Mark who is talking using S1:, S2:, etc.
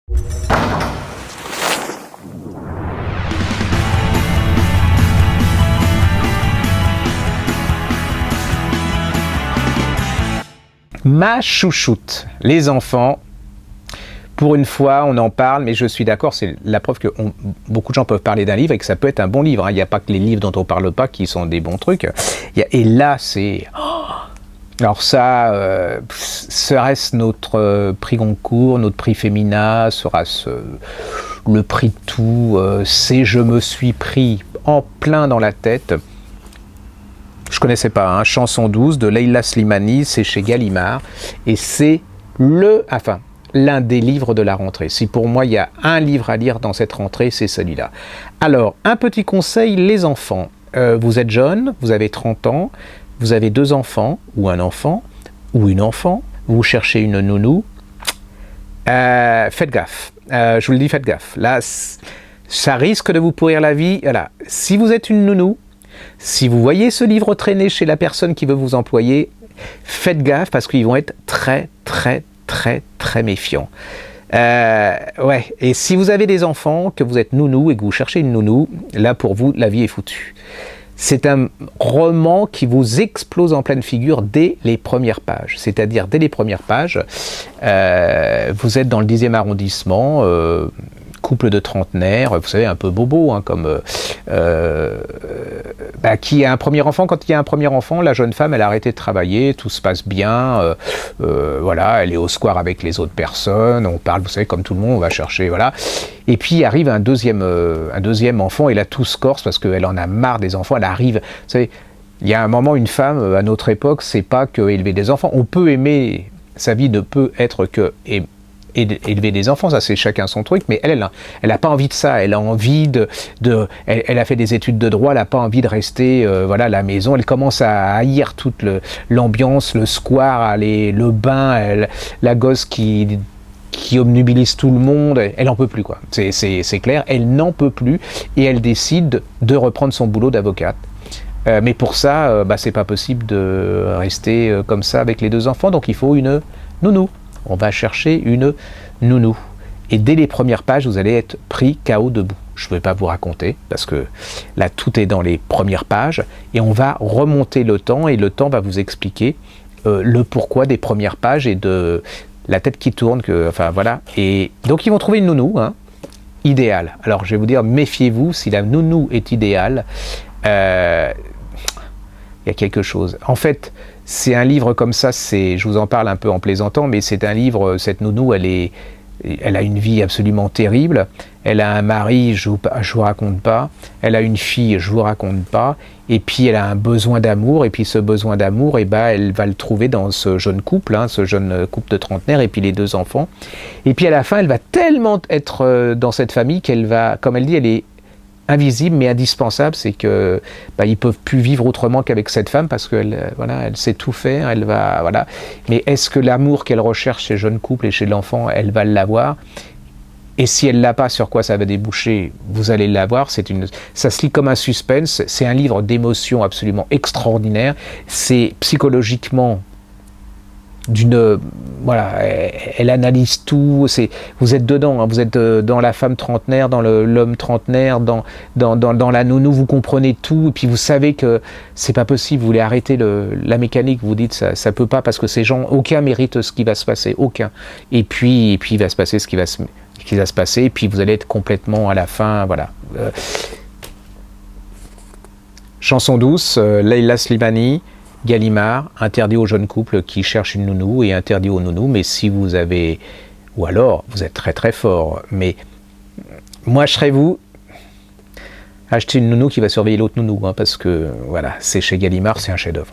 S1: Ma chouchoute, les enfants. Pour une fois, on en parle, mais je suis d'accord, c'est la preuve que beaucoup de gens peuvent parler d'un livre et que ça peut être un bon livre. Il n'y a pas que les livres dont on ne parle pas qui sont des bons trucs. Et là, c'est... Alors ça, serait-ce notre prix Goncourt, notre prix Femina, sera-ce le prix de tout, c'est Je me suis pris en plein dans la tête. Je connaissais pas, hein, Chanson 12 de Leila Slimani, c'est chez Gallimard, et c'est l'un des livres de la rentrée. Si pour moi il y a un livre à lire dans cette rentrée, c'est celui-là. Alors, un petit conseil, les enfants. Vous êtes jeune, vous avez 30 ans, vous avez 2 enfants, ou un enfant, ou une enfant, vous cherchez une nounou, faites gaffe. Je vous le dis, faites gaffe. Là, ça risque de vous pourrir la vie. Voilà. Si vous êtes une nounou, si vous voyez ce livre traîner chez la personne qui veut vous employer, faites gaffe parce qu'ils vont être très, très, très, très méfiants. Ouais. Et si vous avez des enfants, que vous êtes nounou et que vous cherchez une nounou, là pour vous, la vie est foutue. C'est un roman qui vous explose en pleine figure dès les premières pages. C'est-à-dire, dès les premières pages, vous êtes dans le 10e arrondissement, couple de trentenaires, vous savez, un peu bobo, hein, comme qui a un premier enfant. Quand il y a un premier enfant, la jeune femme, elle a arrêté de travailler, tout se passe bien, voilà, elle est au square avec les autres personnes, on parle, vous savez, comme tout le monde, on va chercher, voilà. Et puis arrive un deuxième enfant, et là tout se corse parce qu'elle en a marre des enfants, elle arrive, vous savez, il y a un moment, une femme, à notre époque, c'est pas que élever des enfants, on peut aimer, sa vie ne peut être que élever des enfants, ça c'est chacun son truc, mais elle a pas envie de ça, elle a envie elle a fait des études de droit, elle a pas envie de rester voilà, à la maison, elle commence à haïr toute l'ambiance, le square, le bain, la gosse qui obnubilise tout le monde, elle en peut plus, quoi. C'est clair, elle n'en peut plus, et elle décide de reprendre son boulot d'avocate. Mais pour ça, c'est pas possible de rester comme ça avec les 2 enfants, donc il faut une nounou. On va chercher une nounou. Et dès les premières pages, vous allez être pris KO debout. Je ne vais pas vous raconter, parce que là, tout est dans les premières pages, et on va remonter le temps, et le temps va vous expliquer le pourquoi des premières pages, et de la tête qui tourne, enfin voilà. Et donc, ils vont trouver une nounou, hein, idéale. Alors, je vais vous dire, méfiez-vous, si la nounou est idéale, il y a quelque chose. En fait, c'est un livre comme ça, je vous en parle un peu en plaisantant, mais c'est un livre, cette nounou, elle a une vie absolument terrible, elle a un mari, je vous raconte pas, elle a une fille, je vous raconte pas, et puis elle a un besoin d'amour, et puis ce besoin d'amour, elle va le trouver dans ce jeune couple de trentenaires, et puis les 2 enfants, et puis à la fin, elle va tellement être dans cette famille qu'elle va, comme elle dit, elle est invisible mais indispensable, c'est que ils peuvent plus vivre autrement qu'avec cette femme parce qu'elle elle sait tout faire, elle va voilà. Mais est-ce que l'amour qu'elle recherche chez le jeune couple et chez l'enfant, elle va l'avoir? Et si elle l'a pas, sur quoi ça va déboucher? Vous allez l'avoir. Ça se lit comme un suspense. C'est un livre d'émotion absolument extraordinaire. C'est psychologiquement elle analyse tout, vous êtes dedans, hein, vous êtes dans la femme trentenaire, dans l'homme trentenaire, dans la nounou, vous comprenez tout, et puis vous savez que c'est pas possible, vous voulez arrêter la mécanique, vous dites ça peut pas, parce que ces gens, aucun mérite ce qui va se passer, aucun. Et puis il va se passer ce qui va se passer, et puis vous allez être complètement à la fin, voilà. Chanson douce, Leila Slimani, Gallimard, interdit aux jeunes couples qui cherchent une nounou et interdit aux nounous, mais si vous avez... Ou alors, vous êtes très très fort, mais moi je serais vous, achetez une nounou qui va surveiller l'autre nounou, hein, parce que voilà, c'est chez Gallimard, c'est un chef-d'œuvre.